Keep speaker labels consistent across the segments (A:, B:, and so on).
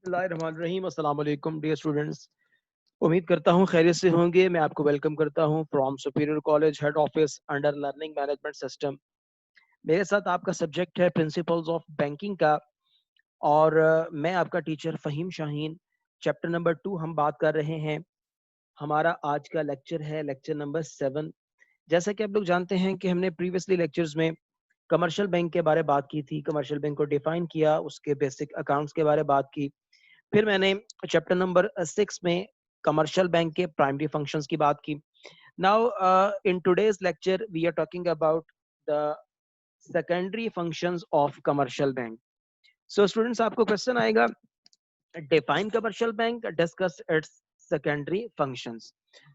A: बिस्मिल्लाहिर्रहमानिर्रहीम। अस्सलाम वालेकुम डियर स्टूडेंट्स। उम्मीद करता हूँ खैरियत से होंगे। मैं आपको वेलकम करता हूँ from superior college head office under learning management system. मेरे साथ आपका सब्जेक्ट है प्रिंसिपल्स ऑफ बैंकिंग का और मैं आपका teacher Faheem Shaheen. Chapter number 2 हम बात कर रहे हैं। हमारा आज का लेक्चर है लेक्चर नंबर 7। जैसा कि आप लोग जानते हैं कि हमने प्रीवियसली लेक्चर्स में कमर्शियल बैंक के बारे में बात की थी, कमर्शियल बैंक को डिफाइन किया, उसके बेसिक अकाउंट्स के बारे में बात की। फिर मैंने चैप्टर नंबर 6 में कमर्शियल बैंक के प्राइमरी फंक्शंस की बात की। Now in today's lecture we are talking about the secondary functions of commercial bank. So students, आपको क्वेश्चन आएगा, define commercial bank, discuss its secondary functions.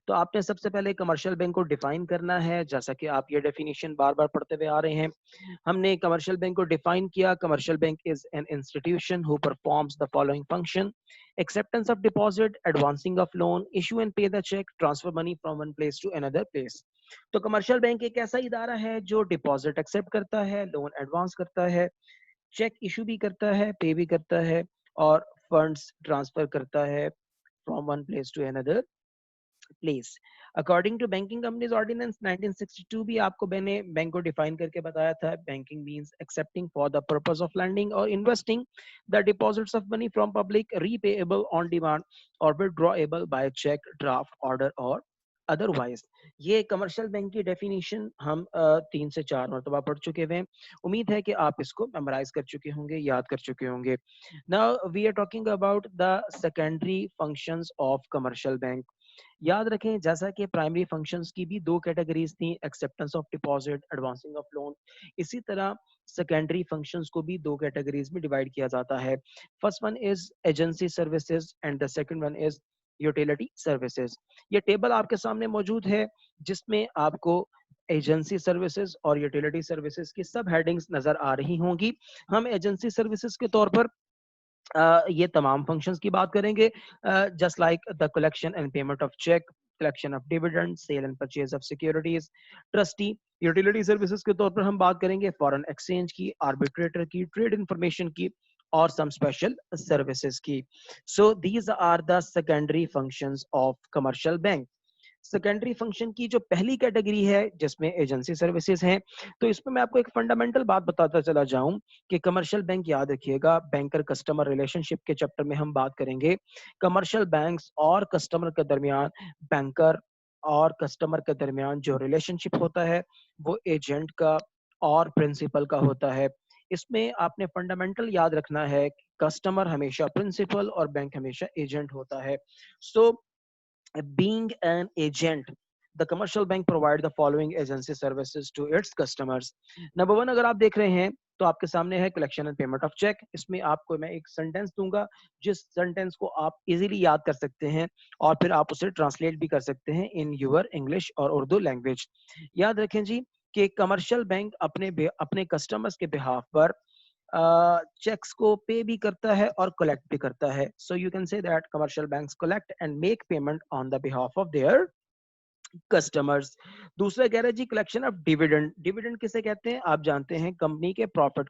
A: तो आपने सबसे पहले कमर्शियल बैंक को डिफाइन करना है, जैसा कि आप ये डेफिनेशन बार बार पढ़ते हुए आ रहे हैं। हमने कमर्शियल बैंक को डिफाइन किया। Commercial bank is an institution who performs the following function: acceptance of deposit, advancing of loan, issue and pay the cheque, transfer money from one place to another place. तो commercial bank एक ऐसा इदारा है जो deposit accept करता है, loan advance करता है, चेक इशू भी करता है, पे भी करता है और फंड्स ट्रांसफर करता है from one place to another place. According to banking companies ordinance 1962 भी आपको मैंने बैंक को डिफाइन करके बताया था। Banking means accepting for the purpose of lending और investing the deposits of money from public, repayable on demand और withdrawable by cheque, draft, order और अदरवाइज। ये कमर्शियल बैंक की डेफिनेशन हम 3 से 4 मरतबा पढ़ चुके हुए हैं। उम्मीद है कि आप इसको मेमोराइज कर चुके होंगे, याद कर चुके होंगे। Now we are talking about the secondary functions of commercial bank. याद रखें, जैसा कि प्राइमरी फंक्शंस की भी 2 कैटेगरीज थी, acceptance of deposit, advancing of loan, इसी तरह सेकेंडरी फंक्शंस को भी 2 कैटेगरीज में डिवाइड किया जाता है। First one is agency services and the second one is utility services. ये टेबल आपके सामने मौजूद है जिसमें आपको एजेंसी सर्विसेज और यूटिलिटी सर्विसेज की सब हेडिंग्स नजर आ रही होंगी। हम एजेंसी सर्विसेज के तौर पर ये तमाम फंक्शंस की बात करेंगे, just like the collection and payment of cheque, collection of dividend, sale and purchase of securities, trustee. Utility services के तौर पर हम बात करेंगे फॉरेन एक्सचेंज की, आर्बिट्रेटर की, ट्रेड इंफॉर्मेशन की और सम स्पेशल सर्विसेज की। So these are the secondary functions of commercial bank. Secondary function की जो पहली कैटेगरी है जिसमें एजेंसी सर्विसेज हैं, तो इसमें मैं आपको एक फंडामेंटल बात बताता चला जाऊं कि कमर्शियल बैंक, याद रखिएगा, बैंकर कस्टमर रिलेशनशिप के चैप्टर में हम बात करेंगे कमर्शियल बैंक्स और कस्टमर के दरमियान, बैंकर और कस्टमर के दरमियान जो रिलेशनशिप होता है वो एजेंट का और प्रिंसिपल का होता है। इसमें आपने फंडामेंटल याद रखना है कि कस्टमर हमेशा प्रिंसिपल और बैंक हमेशा एजेंट होता है। सो being an agent, the commercial bank provide the following agency services to its customers. Number 1 अगर आप देख रहे हैं तो आपके सामने है collection and payment of cheque. इसमें आपको मैं एक सेंटेंस दूंगा जिस सेंटेंस को आप इजीली याद कर सकते हैं और फिर आप उसे ट्रांसलेट भी कर सकते हैं इन यूर इंग्लिश और उर्दू लैंग्वेज। याद रखें जी कि कमर्शियल बैंक अपने कस्टमर्स के बिहाफ पर चेक्स को पे भी करता है और कलेक्ट भी करता है। So you can say that commercial banks collect and make payment on the behalf of their customers. दूसरा कह रहा है जी कलेक्शन ऑफ डिविडेंड। डिविडेंड किसे कहते हैं? आप जानते हैं, कंपनी के प्रॉफिट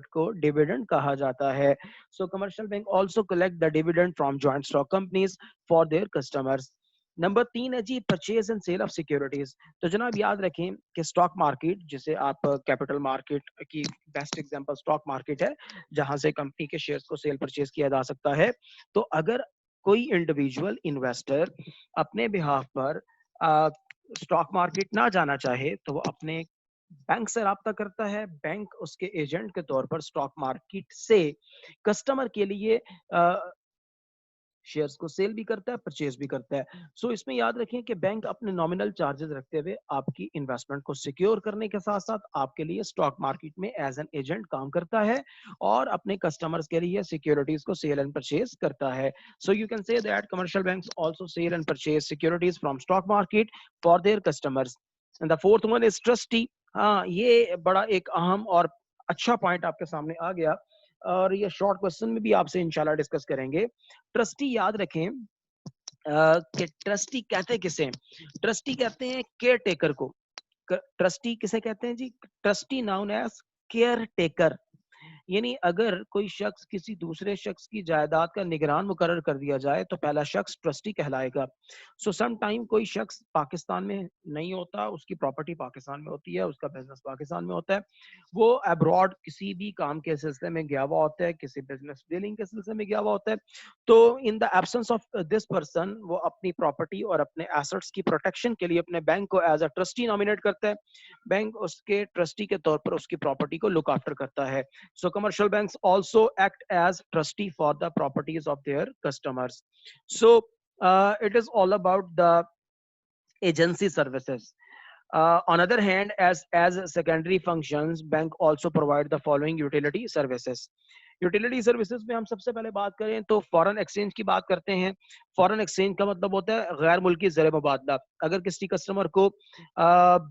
A: को डिविडेंड कहा जाता है। So commercial bank also collect the dividend from joint stock companies for their customers. Number 3 है जी purchase and sale of securities. तो जनाब याद रखें कि स्टॉक मार्केट, जिसे आप कैपिटल मार्केट की बेस्ट एग्जांपल स्टॉक मार्केट है, जहां से कंपनी के शेयर्स को सेल परचेज किया जा सकता है। तो अगर कोई इंडिविजुअल इन्वेस्टर अपने बिहाफ पर स्टॉक मार्केट ना जाना चाहे तो वो अपने बैंक से राब्ता करता है। बैंक उसके एजेंट के तौर पर स्टॉक मार्केट से कस्टमर के लिए शेयर्स को सेल भी करता है, परचेज भी करता है। सो इसमें याद रखें कि बैंक अपने नॉमिनल चार्जेस रखते हुए आपकी इन्वेस्टमेंट को सिक्योर करने के साथ साथ आपके लिए स्टॉक मार्केट में एज एन एजेंट काम करता है और अपने कस्टमर्स के लिए सिक्योरिटीज को सेल एंड परचेज करता है। So you can say that commercial banks also sell and purchase securities from stock market for their customers. And the fourth one is trustee. हाँ, ये बड़ा एक अहम और अच्छा पॉइंट आपके सामने आ गया और ये शॉर्ट क्वेश्चन में भी आपसे इंशाल्लाह डिस्कस करेंगे। ट्रस्टी याद रखें कि ट्रस्टी कहते किसे हैं? ट्रस्टी कहते हैं केयर टेकर को। ट्रस्टी किसे कहते हैं जी? Trustee known as caretaker. यानी अगर कोई शख्स किसी दूसरे शख्स की जायदाद का निगरान मुकर्रर कर दिया जाए तो पहला शख्स ट्रस्टी कहलाएगा। सो सम टाइम कोई शख्स पाकिस्तान में नहीं होता, उसकी प्रॉपर्टी पाकिस्तान में होती है, उसका बिजनेस पाकिस्तान में होता है, वो अब्रॉड किसी भी काम के सिलसिले में गया हुआ होता है, किसी बिजनेस डीलिंग के सिलसिले में गया हुआ होता है, तो in the absence of this person वो अपनी प्रॉपर्टी और अपने एसेट्स की प्रोटेक्शन के लिए अपने बैंक को एज अ ट्रस्टी नॉमिनेट करता है। बैंक उसके ट्रस्टी के तौर पर उसकी प्रॉपर्टी को लुक आफ्टर करता है। So commercial banks also act as trustee for the properties of their customers. So it is all about the agency services. On other hand, as secondary functions, bank also provide the following utility services. Utility services में हम सबसे पहले बात करें तो foreign exchange की बात करते हैं। फॉरेन एक्सचेंज का मतलब होता है गैर मुल्की ज़र मुबादला। अगर किसी कस्टमर को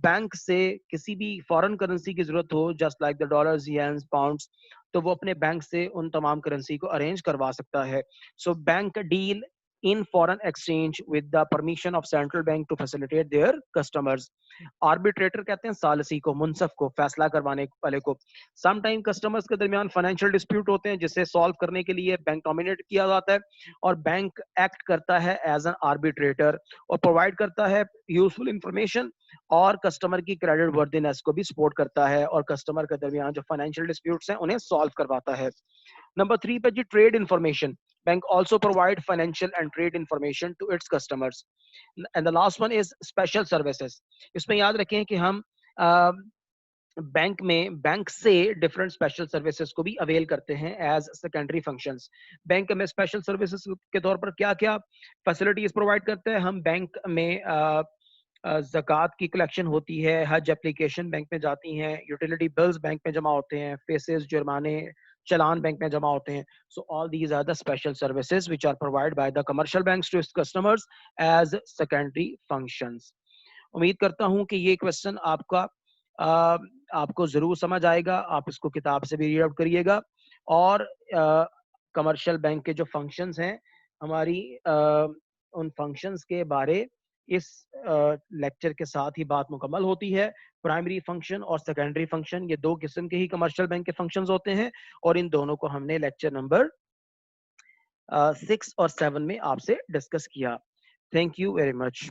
A: बैंक से किसी भी फॉरेन करेंसी की जरूरत हो, just like the dollars, yens, pounds, तो वो अपने बैंक से उन तमाम करेंसी को अरेंज करवा सकता है। So bank deal in foreign exchange with the permission of central bank to facilitate their customers. Arbitrator कहते हैं सालसी को, मुनसफ को, फैसला करवाने वाले को। सम टाइम कस्टमर्स के दरमियान फाइनेंशियल डिस्प्यूट होते हैं जिसे सॉल्व करने के लिए बैंक नॉमिनेट किया जाता है और बैंक एक्ट करता है एज एन आर्बिट्रेटर और प्रोवाइड करता है यूजफुल इंफॉर्मेशन और कस्टमर की क्रेडिट वर्दीनेस को भी सपोर्ट करता है और कस्टमर के दरमियान जो फाइनेंशियल डिस्प्यूट्स हैं उन्हें सॉल्व करवाता है। नंबर 3 पे जी trade information. Bank also provide financial and trade information to its customers. And the last one is special services. इसमें याद रखें कि हम बैंक से डिफरेंट स्पेशल सर्विसेज को भी अवेल करते हैं एज सेकेंडरी फंक्शंस। बैंक में स्पेशल सर्विसेज के तौर पर क्या क्या फैसिलिटीज प्रोवाइड करते हैं? हम बैंक में ज़कात की कलेक्शन होती है, हज एप्लीकेशन बैंक में जाती हैं, यूटिलिटी बिल्स बैंक में जमा होते हैं, फीसेस, जुर्माने, चालान बैंक में जमा होते हैं। So all these are the special services which are provide by the commercial banks to its customers as secondary functions. उम्मीद करता हूं कि ये क्वेश्चन आपको जरूर समझ आएगा। आप इसको किताब से भी रीड आउट करिएगा और कमर्शियल बैंक के जो फंक्शंस हैं हमारी उन फंक्शंस के बारे इस लेक्चर के साथ ही बात मुकम्मल होती है। प्राइमरी फंक्शन और सेकेंडरी फंक्शन ये दो किस्म के ही कमर्शियल बैंक के फंक्शंस होते हैं और इन दोनों को हमने लेक्चर नंबर 6 और 7 में आपसे डिस्कस किया। Thank you very much.